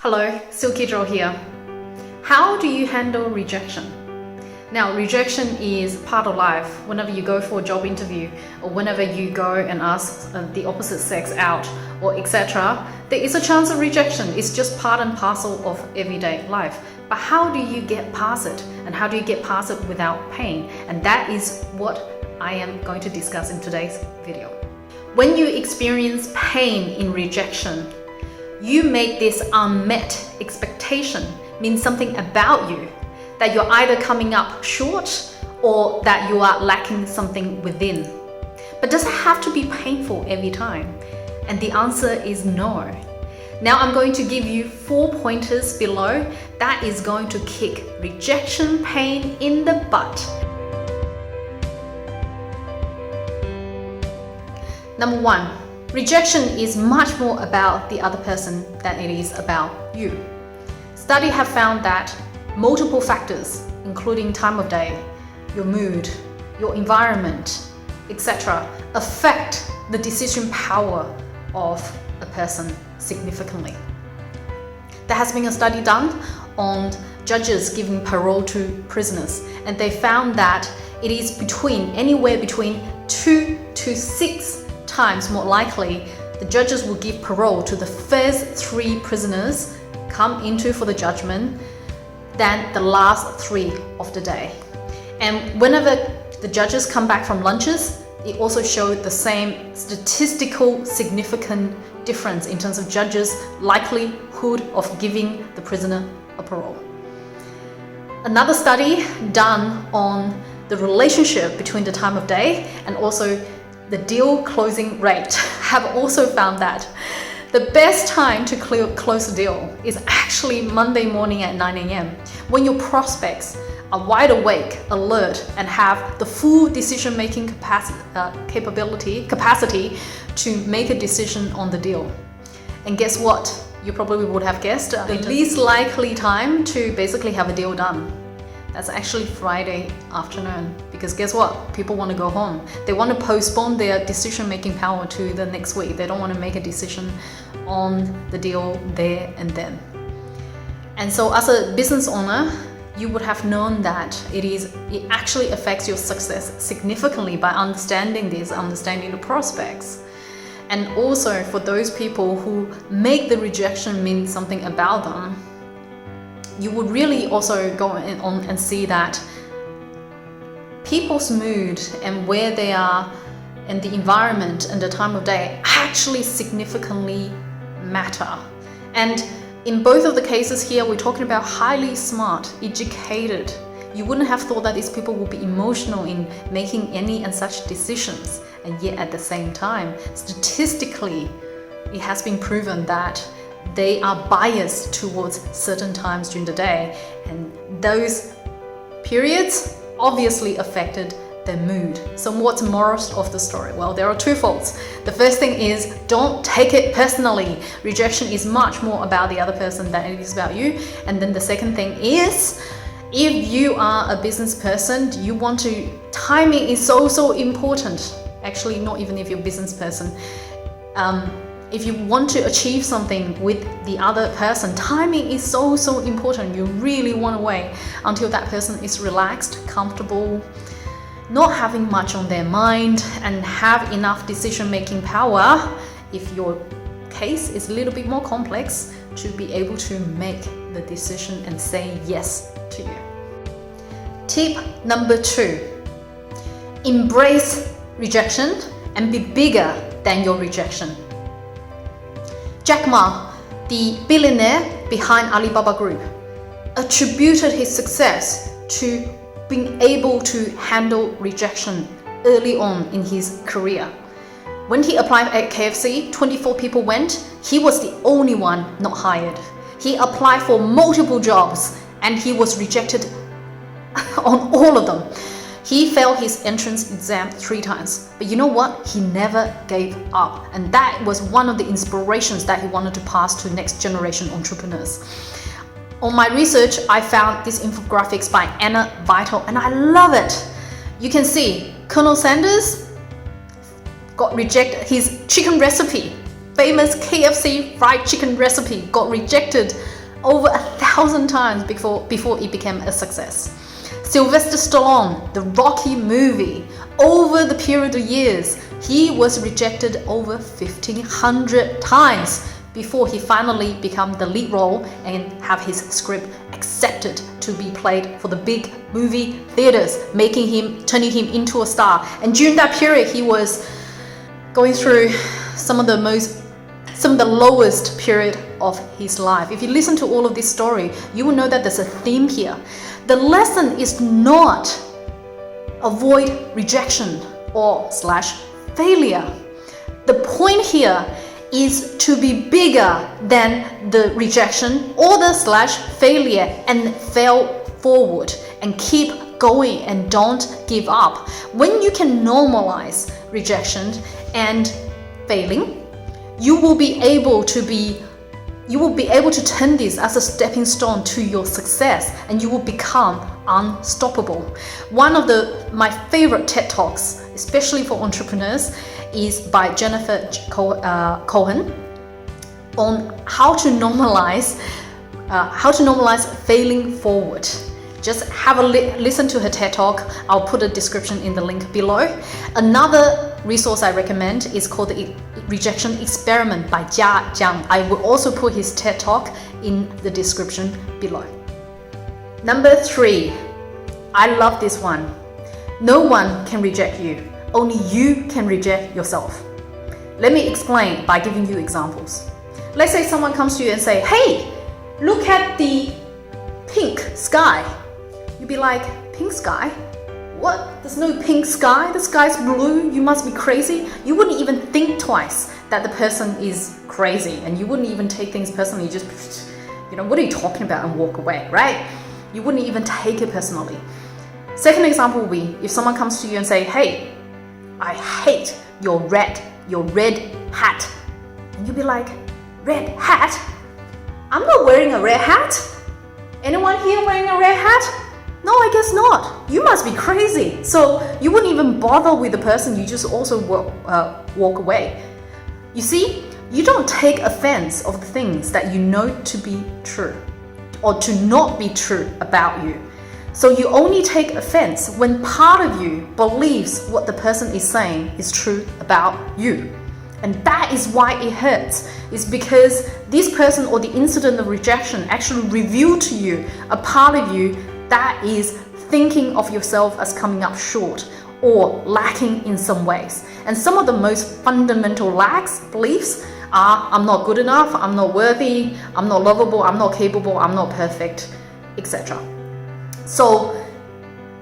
Hello, Silky Zhou here. How do you handle rejection? Now, rejection is part of life. Whenever you go for a job interview or whenever you go and ask the opposite sex out or etc., there is a chance of rejection. It's just part and parcel of everyday life. But how do you get past it? And how do you get past it without pain? And that is what I am going to discuss in today's video. When you experience pain in rejection, you make this unmet expectation mean something about you, that you're either coming up short or that you are lacking something within. But does it have to be painful every time? And the answer is no. Now I'm going to give you 4 pointers below that is going to kick rejection pain in the butt. Number 1. Rejection is much more about the other person than it is about you. Studies have found that multiple factors, including time of day, your mood, your environment, etc., affect the decision power of a person significantly. There has been a study done on judges giving parole to prisoners, and they found that it is anywhere between 2 to 6 times more likely the judges will give parole to the first 3 prisoners come into for the judgment than the last 3 of the day. And whenever the judges come back from lunches, it also showed the same statistical significant difference in terms of judges' likelihood of giving the prisoner a parole. Another study done on the relationship between the time of day and also the deal closing rate have also found that the best time to close a deal is actually Monday morning at 9 a.m. when your prospects are wide awake, alert, and have the full decision-making capacity to make a decision on the deal. And guess what? You probably would have guessed the least likely time to basically have a deal done. That's actually Friday afternoon, because guess what? People want to go home. They want to postpone their decision-making power to the next week. They don't want to make a decision on the deal there and then. And so as a business owner, you would have known that it actually affects your success significantly by understanding the prospects. And also for those people who make the rejection mean something about them, you would really also go on and see that people's mood and where they are and the environment and the time of day actually significantly matter. And in both of the cases here, we're talking about highly smart, educated. You wouldn't have thought that these people would be emotional in making any and such decisions. And yet at the same time, statistically, it has been proven that they are biased towards certain times during the day, and those periods obviously affected their mood. So what's the moral of the story? Well, there are 2 faults. The first thing is, don't take it personally. Rejection is much more about the other person than it is about you. And then the second thing is, if you are a business person, timing is so important. Actually, not even if you're a business person. If you want to achieve something with the other person, timing is so important. You really want to wait until that person is relaxed, comfortable, not having much on their mind, and have enough decision-making power, if your case is a little bit more complex, to be able to make the decision and say yes to you. Tip number 2. Embrace rejection and be bigger than your rejection. Jack Ma, the billionaire behind Alibaba Group, attributed his success to being able to handle rejection early on in his career. When he applied at KFC, 24 people went. He was the only one not hired. He applied for multiple jobs and he was rejected on all of them. He failed his entrance exam 3 times, but you know what? He never gave up, and that was one of the inspirations that he wanted to pass to next generation entrepreneurs. On my research, I found these infographics by Anna Vital, and I love it. You can see Colonel Sanders got rejected. His chicken recipe, famous KFC fried chicken recipe, got rejected over 1,000 times before it became a success. Sylvester Stallone, the Rocky movie, over the period of years, he was rejected over 1,500 times before he finally became the lead role and have his script accepted to be played for the big movie theaters, turning him into a star. And during that period, he was going through some of the lowest period of his life. If you listen to all of this story, you will know that there's a theme here. The lesson is not avoid rejection or / failure. The point here is to be bigger than the rejection or the / failure and fail forward and keep going and don't give up. When you can normalize rejection and failing, you will be able to turn this as a stepping stone to your success, and you will become unstoppable. One of my favorite TED Talks, especially for entrepreneurs, is by Jennifer Cohen on how to normalize failing forward. Just have a listen to her TED Talk. I'll put a description in the link below. Another resource I recommend is called the Rejection Experiment by Jia Jiang. I will also put his TED Talk in the description below. Number 3, I love this one. No one can reject you. Only you can reject yourself. Let me explain by giving you examples. Let's say someone comes to you and say, hey, look at the pink sky. You'd be like, pink sky? What? There's no pink sky? The sky's blue? You must be crazy. You wouldn't even think twice that the person is crazy, and you wouldn't even take things personally. You just, what are you talking about, and walk away, right? You wouldn't even take it personally. Second example would be if someone comes to you and say, hey, I hate your red hat. And you'd be like, red hat? I'm not wearing a red hat. Anyone here wearing a red hat? No, I guess not. You must be crazy. So you wouldn't even bother with the person. You just also walk away. You see, you don't take offense of the things that you know to be true or to not be true about you. So you only take offense when part of you believes what the person is saying is true about you. And that is why it hurts. It's because this person or the incident of rejection actually revealed to you a part of you that is thinking of yourself as coming up short or lacking in some ways. And some of the most fundamental beliefs are, I'm not good enough, I'm not worthy, I'm not lovable, I'm not capable, I'm not perfect, etc. So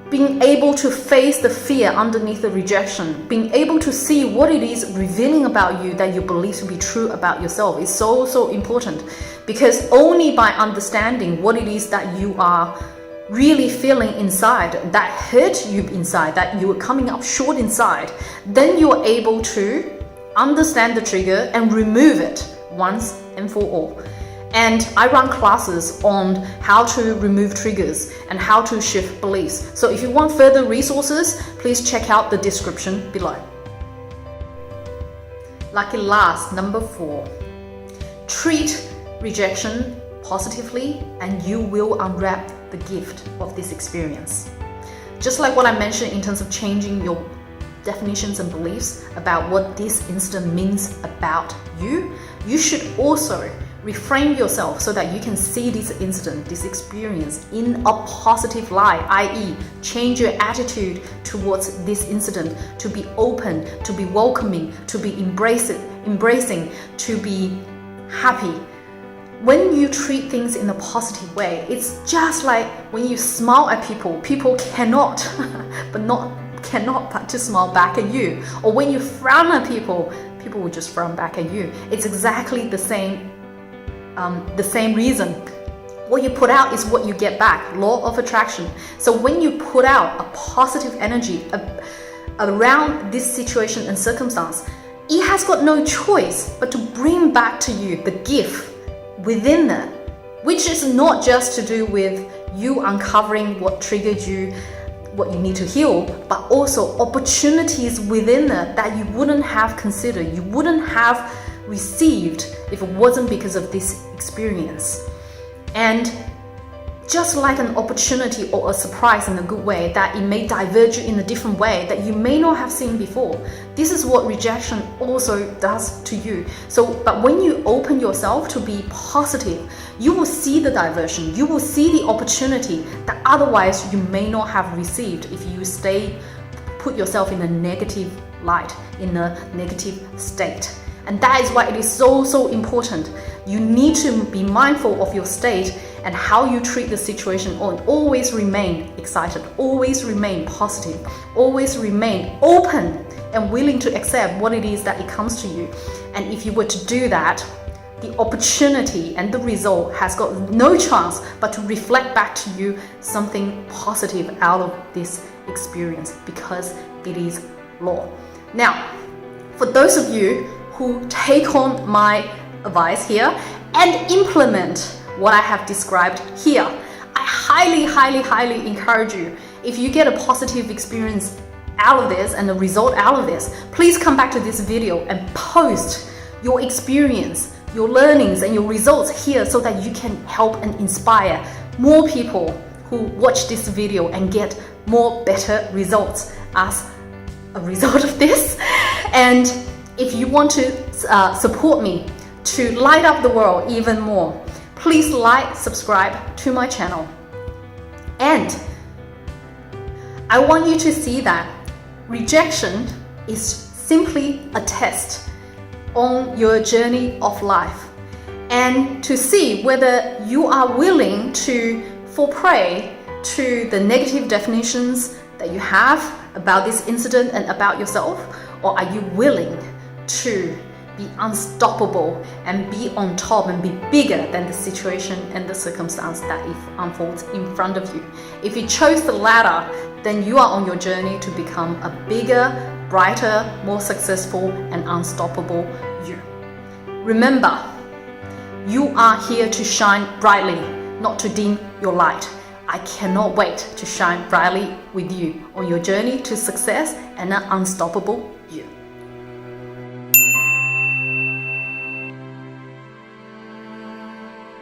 being able to face the fear underneath the rejection, being able to see what it is revealing about you that you believe to be true about yourself is so important, because only by understanding what it is that you are really feeling inside, that hurt you inside, that you are coming up short inside, then you are able to understand the trigger and remove it once and for all. And I run classes on how to remove triggers and how to shift beliefs. So if you want further resources, please check out the description below. Lucky last, number 4. Treat rejection positively and you will unwrap the gift of this experience. Just like what I mentioned in terms of changing your definitions and beliefs about what this incident means about you, you should also reframe yourself so that you can see this incident, this experience in a positive light, i.e. change your attitude towards this incident to be open, to be welcoming, to be embracing, to be happy. When you treat things in a positive way, it's just like when you smile at people, people cannot but to smile back at you. Or when you frown at people, people will just frown back at you. It's exactly the same reason. What you put out is what you get back, law of attraction. So when you put out a positive energy around this situation and circumstance, it has got no choice but to bring back to you the gift within that, which is not just to do with you uncovering what triggered you, what you need to heal, but also opportunities within it that you wouldn't have considered, you wouldn't have received if it wasn't because of this experience. And just like an opportunity or a surprise in a good way, that it may diverge you in a different way that you may not have seen before. This is what rejection also does to you. But when you open yourself to be positive, you will see the diversion, you will see the opportunity that otherwise you may not have received if you put yourself in a negative light, in a negative state. And that is why it is so important. You need to be mindful of your state and how you treat the situation, and always remain excited, always remain positive, always remain open and willing to accept what it is that it comes to you. And if you were to do that, the opportunity and the result has got no chance but to reflect back to you something positive out of this experience, because it is law. Now, for those of you who take on my advice here and implement what I have described here, I highly encourage you, if you get a positive experience out of this and a result out of this, please come back to this video and post your experience, your learnings and your results here, so that you can help and inspire more people who watch this video and get more better results as a result of this. And if you want to support me to light up the world even more, please like, subscribe to my channel. And I want you to see that rejection is simply a test on your journey of life, and to see whether you are willing to fall prey to the negative definitions that you have about this incident and about yourself, or are you willing to be unstoppable and be on top and be bigger than the situation and the circumstance that it unfolds in front of you. If you chose the latter, then you are on your journey to become a bigger, brighter, more successful and unstoppable you. Remember, you are here to shine brightly, not to dim your light. I cannot wait to shine brightly with you on your journey to success and an unstoppable you.